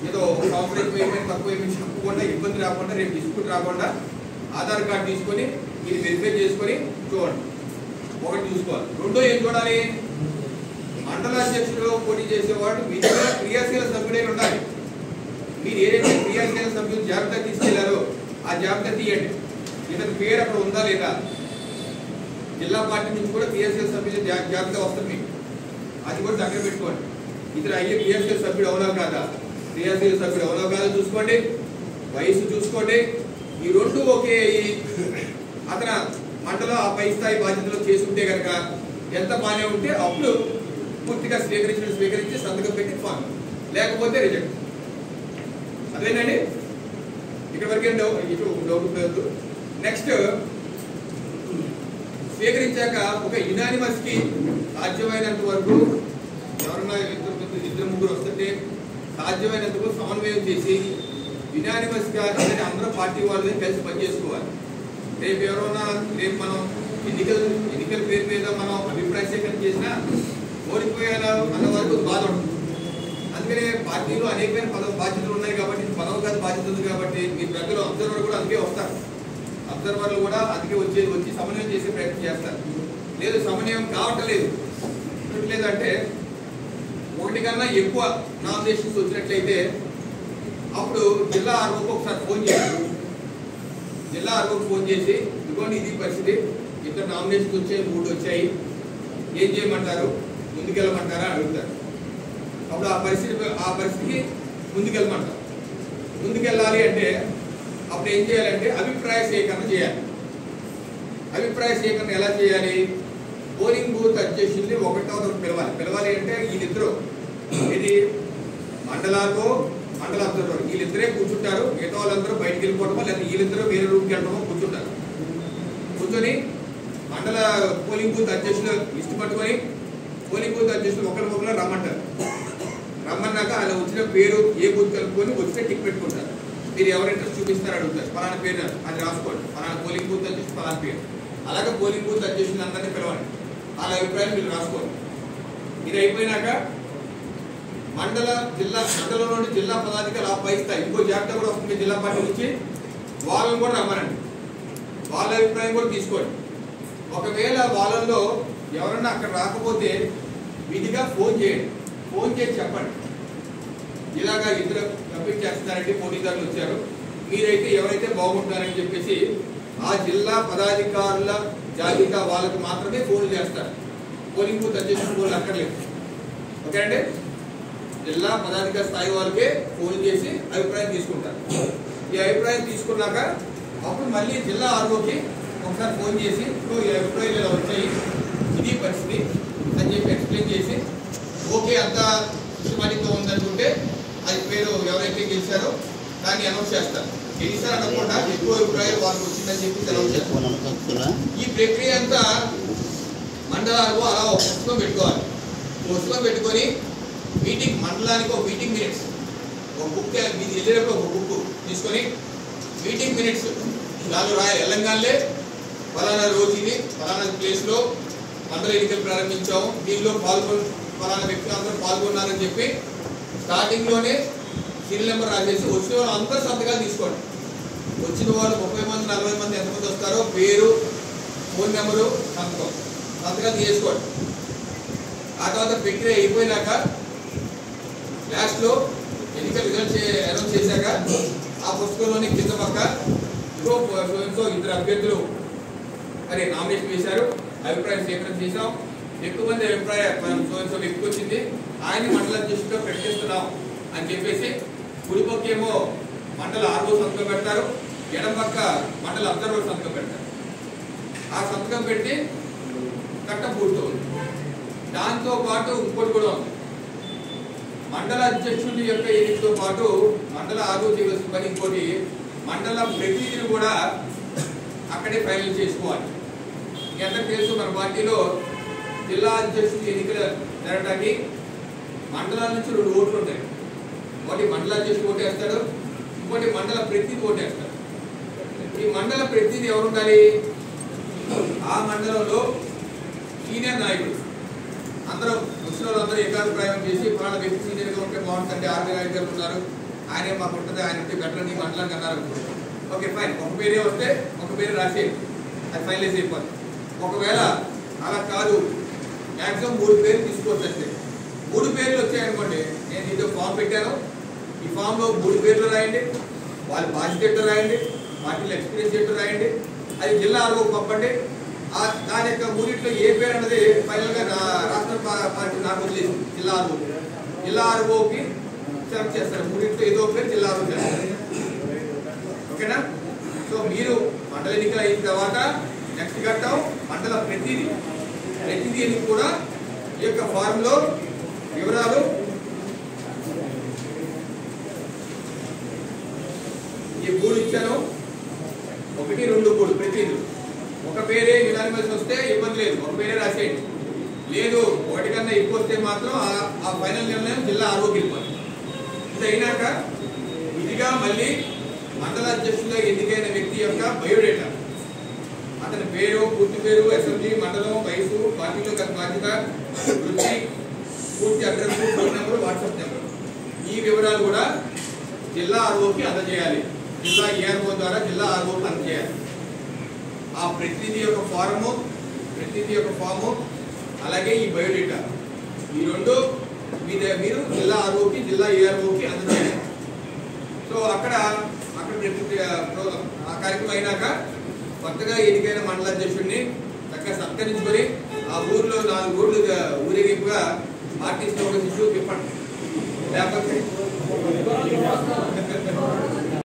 ఏదో సంవత్సరం పేమెంట్ తక్కువ పేమెంట్ చెప్పకుండా ఇబ్బంది రాకుండా రేపు డిస్ప్యూట్ రాకుండా ఆధార్ కార్డు తీసుకొని ఇది వెరిఫై చేసుకొని చూడండి. ఒకటి చూసుకోవాలి. రెండో ఏం చూడాలి, మండల అధ్యక్షుడు పోటీ చేసేవాడు మీరు క్రియాశీల సభ్యుడై ఉండాలి. మీరు ఏదైతే క్రియాశీల సభ్యులు జాబితా తీసుకెళ్లారో ఆ జాబితా తీయండి. ఇతని పేరు అక్కడ ఉందా లేదా, జిల్లా పార్టీ నుంచి కూడా క్రియాశీల సభ్యుల జాబితా వస్తుంది మీకు, అది కూడా దగ్గర పెట్టుకోండి. ఇతను అయ్యే క్రియాశీల సభ్యుడు అవునా కాదా, క్రియాశీల సభ్యుడు అవునా కాదా చూసుకోండి. వయసు చూసుకోండి. ఈ రెండు ఒకే అతను మండల ఆ పై స్థాయి బాధ్యతలు చేసుకుంటే కనుక ఎంత బాగానే ఉంటే అప్పుడు పూర్తిగా స్వీకరించి సంతకం పెట్టి ఫామ్, లేకపోతే రిజెక్ట్. అదేనండి, ఇక్కడ వరకేం డౌట్ లేదు. నెక్స్ట్ స్వీకరించాక ఒక యునానిమస్ కి సాధ్యమైనంత వరకు ఎవరన్నా ఇద్దరు ముగ్గురు వస్తుంటే సాధ్యమైనంత వరకు సమన్వయం చేసి యునానిమస్ గా అందరూ పార్టీ వాళ్ళని కలిసి పనిచేసుకోవాలి. రేపు ఎవరైనా రేపు మనం ఎన్నికల పేరు మీద మనం అభిప్రాయ సేకరణ చేసినా ఓడిపోయేలా అన్న వరకు బాధ ఉంటుంది. అందుకనే పార్టీలో అనేకమైన బాధ్యతలు ఉన్నాయి కాబట్టి పదవ బాధ్యత ఉంది కాబట్టి మీ పెద్దలు అబ్జర్వర్ కూడా అందుకే వస్తారు. అబ్జర్వర్లు కూడా అందుకే వచ్చి సమన్వయం చేసే ప్రయత్నం చేస్తారు. లేదు సమన్వయం కావటం లేదంటే ఒకటి కన్నా ఎక్కువ నామినేషన్స్ వచ్చినట్లయితే అప్పుడు జిల్లా ఆర్ఓకి ఒకసారి ఫోన్ చేయాలి. జిల్లా ఆర్ఓకి ఫోన్ చేసి ఇదిగోండి ఇది పరిస్థితి, ఇక్కడ నామినేషన్స్ వచ్చాయి, 3 వచ్చాయి, ఏం చేయమంటారు, ముందుకెళ్ళమంటారా అడుగుతారు. అప్పుడు ఆ పరిస్థితికి ముందుకెళ్ళమంటారు. ముందుకెళ్ళాలి అంటే అప్పుడు ఏం చేయాలంటే అభిప్రాయ సేకరణ చేయాలి. అభిప్రాయ సేకరణ ఎలా చేయాలి, పోలింగ్ బూత్ అధ్యక్షుల్ని ఒకటో పిలవాలి అంటే వీళ్ళిద్దరూ ఇది మండల అబ్జర్వర్ వీళ్ళిద్దరే కూర్చుంటారు. మిగతా వాళ్ళందరూ బయటికి వెళ్ళిపోవడమో లేదా వీళ్ళిద్దరూ వేరే రూమ్కి వెళ్ళడమో కూర్చుంటారు. కూర్చొని మండల పోలింగ్ బూత్ అధ్యక్షులు లిస్ట్ పట్టుకొని పోలింగ్ బూత్ అధ్యక్షులు ఒకరికొకరు రమ్మంటారు. రమ్మన్నాక అలా వచ్చిన పేరు ఏ బూత్ కలుపుకొని వచ్చిన టిక్ పెట్టుకుంటారు. మీరు ఎవరు ఇంట్రెస్ట్ చూపిస్తారో అడుగుతారు. ఫలానా పేరు అది రాసుకోండి, ఫలానా పోలింగ్ బూత్ అధ్యక్షులు ఫలానా పేరు. అలాగే పోలింగ్ బూత్ అధ్యక్షులు అందరినీ పిలవండి, వాళ్ళ అభిప్రాయాలు మీరు రాసుకోండి. ఇది అయిపోయినాక మండలంలో నుండి జిల్లా పదాధికారులు ఆ పై స్థాయి ఇంకో జాబితా కూడా వస్తుంది జిల్లా పార్టీ నుంచి, వాళ్ళని కూడా రమ్మనండి, వాళ్ళ అభిప్రాయం కూడా తీసుకోండి. ఒకవేళ వాళ్ళల్లో ఎవరన్నా అక్కడ రాకపోతే విధిగా ఫోన్ చేయండి. ఫోన్ చేసి చెప్పండి, ఇలాగా ఇద్దరు కంప్లీట్ చేస్తున్నారంటే పోటీదారులు వచ్చారు, మీరైతే ఎవరైతే బాగుంటారని చెప్పేసి ఆ జిల్లా పదాధికారుల జాబితా వాళ్ళకి మాత్రమే ఫోన్ చేస్తారు. పోలింగ్ బూత్ అధ్యక్షుడు ఫోన్లు అక్కర్లేదు. ఓకే అండి, జిల్లా పదాధికార స్థాయి వాళ్ళకే ఫోన్ చేసి అభిప్రాయం తీసుకుంటారు. ఈ అభిప్రాయం తీసుకున్నాక అప్పుడు మళ్ళీ జిల్లా ఆర్ఓకి ఒకసారి ఫోన్ చేసి ఈ అభిప్రాయాలు ఇలా వచ్చాయి, ఇది పరిస్థితి అని చెప్పి ఎక్స్ప్లెయిన్ చేసి ఓకే అంతా సిస్టమాటిక్గా ఉందనుకుంటే అది పేరు ఎవరైతే గెలిచారో దాన్ని అనౌన్స్ చేస్తారు. గెలిచారు అనకుండా ఎక్కువ అభిప్రాయం వాళ్ళకి వచ్చిందని చెప్పి అనౌన్స్ చేస్తారు. ఈ ప్రక్రియ అంతా మండలాలకు అలా ఒక పుస్తకం పెట్టుకోవాలి. పుస్తకం పెట్టుకొని మీటింగ్ మండలానికి ఒక మీటింగ్ మినిట్స్ ఒక బుక్ మీరు వెళ్ళేటప్పుడు ఒక బుక్ తీసుకొని మీటింగ్ మినిట్స్ దానిలో రాయాలి. తెలంగాణలో ఫలానా రోజు ఇది ఫలానా ప్లేస్లో మండల ఎన్నికలు ప్రారంభించాము, దీనిలో ఫలానా వ్యక్తులు అందరూ పాల్గొన్నారని చెప్పి స్టార్టింగ్లోనే సీరియల్ నెంబర్ రాసేసి వచ్చిన వాళ్ళు అందరూ సంతకాలు తీసుకోండి. వచ్చిన వాళ్ళు 30 మంది 40 మంది ఎంతమంది వస్తారో పేరు ఫోన్ నెంబరు సంతకాలు తీసుకోండి. ఆ తర్వాత ప్రక్రియ అయిపోయినాక లాస్ట్లో ఎన్నికల రిజల్ట్స్ అనౌన్స్ చేశాక ఆ పుస్తకంలోని కింద పక్క ఇంకో ఇద్దరు అభ్యర్థులు మరి నామినేషన్ వేశారు, అభిప్రాయం సేకరణ చేశాం, ఎక్కువ మంది అభిప్రాయం సో వ్యక్తి వచ్చింది, ఆయన్ని మండల అధ్యక్షుడిగా ప్రకటిస్తున్నాం అని చెప్పేసి కుడి పక్క ఏమో మండల ఆర్ఓ సంతకం పెడతారు, ఎడం పక్క మండల అబ్జర్వర్ సంతకం పెడతారు. ఆ సంతకం పెట్టి కట్ట పూర్తవుతుంది. దాంతో పాటు ఇంకోటి కూడా ఉంది, మండల అధ్యక్షుడి యొక్క ఎన్నికతో పాటు మండల ఆర్ఓ చేయవలసిన పని ఇంకోటి, మండల ప్రతినిధిని కూడా అక్కడే ఫైనల్ చేసుకోవాలి. ఎంత తెలుసు మన పార్టీలో జిల్లా అధ్యక్షుడి ఎన్నికలు జరగడానికి మండలాల నుంచి 2 ఓట్లు ఉంటాయి. ఒకటి మండల అధ్యక్షుడు ఓటేస్తాడు, ఇంకోటి మండల ప్రతినిధి ఓటేస్తాడు. ఈ మండల ప్రతినిధి ఎవరు ఉండాలి, ఆ మండలంలో సీనియర్ నాయకుడు అందరూ వచ్చిన వాళ్ళందరూ ఏకాభిప్రాయం చేసి ఫలానా వ్యక్తి సీనియర్గా ఉంటే బాగుంటుంది, 6 నాయకులు ఉన్నారు, ఆయనే మాకు ఉంటుంది, ఆయన ఉంటే బెటర్ నీ మండలానికి అన్నారు. ఓకే ఫైన్, ఒక పేరే వస్తే ఒక పేరు రాసేయండి, అది ఫైనలైజ్ అయిపోతుంది. ఒకవేళ అలా కాదు, మ్యాక్సిమం 3 పేర్లు తీసుకోవచ్చు అంతే. 3 పేర్లు వచ్చాయనుకోండి, నేను ఇదో ఫామ్ పెట్టాను, ఈ ఫామ్లో 3 పేర్లు రాయండి, వాళ్ళ బాధ్యత ఏంటో రాయండి, పార్టీలో ఎక్స్పీరియన్స్ ఏంటో రాయండి, అది జిల్లా ఆర్ఓకి పంపండి. దాని యొక్క 3 ఏ పేరు అన్నది ఫైనల్గా రాష్ట్ర పార్టీ నాకు వదిలేసి జిల్లా ఆర్ఓకి సెలెక్ట్ చేస్తారు. 3 ఏదో పేరు జిల్లా ఆర్ఓ చేస్తారు. ఓకేనా? సో మీరు మండల ఎన్నికలు అయిన తర్వాత నెక్స్ట్ ఘట్టం మండల ప్రతినిధి కూడా ఈ యొక్క ఫారంలో వివరాలు ఈ 3 ఇచ్చాను, 1, 2, 3 ప్రతినిధులు. ఒక పేరే యునానిమస్ వస్తే ఇబ్బంది లేదు, ఒక పేరే రాసేయండి. లేదు 1 కన్నా ఎక్కువ వస్తే మాత్రం ఆ ఫైనల్ నిర్ణయం జిల్లా ఆర్ఓకి వెళ్ళిపోతుంది. ఇది అయినాక ఇదిగా మళ్ళీ మండల అధ్యక్షులుగా ఎన్నికైన వ్యక్తి యొక్క బయోడేటా, అతని పేరు, పూర్తి పేరు, అసెంబ్లీ, మండలం, వయసు, పార్టీలో గత బాధ్యత, వృత్తి, పూర్తి address, phone number, WhatsApp number, ఈ వివరాలు కూడా జిల్లా ఆర్ఓకి అందజేయాలి. జిల్లా ఏఆర్ఓ ద్వారా జిల్లా ఆర్ఓకి అందజేయాలి. ఆ ప్రతినిధి యొక్క ఫాము అలాగే ఈ బయోడేటా, ఈ 2 మీరు జిల్లా ఆర్ఓకి జిల్లా ఏఆర్ఓకి అందజేయాలి. సో అక్కడ ఆ కార్యక్రమం అయినాక కొత్తగా ఎన్నికైన మండల అధ్యక్షుడిని చక్కగా సత్కరించుకొని ఆ ఊర్లో 4 ఊర్లు ఊరేగింపుగా పార్టీ స్లోగన్స్ ఇస్తూ తిప్పండి. లేకపోతే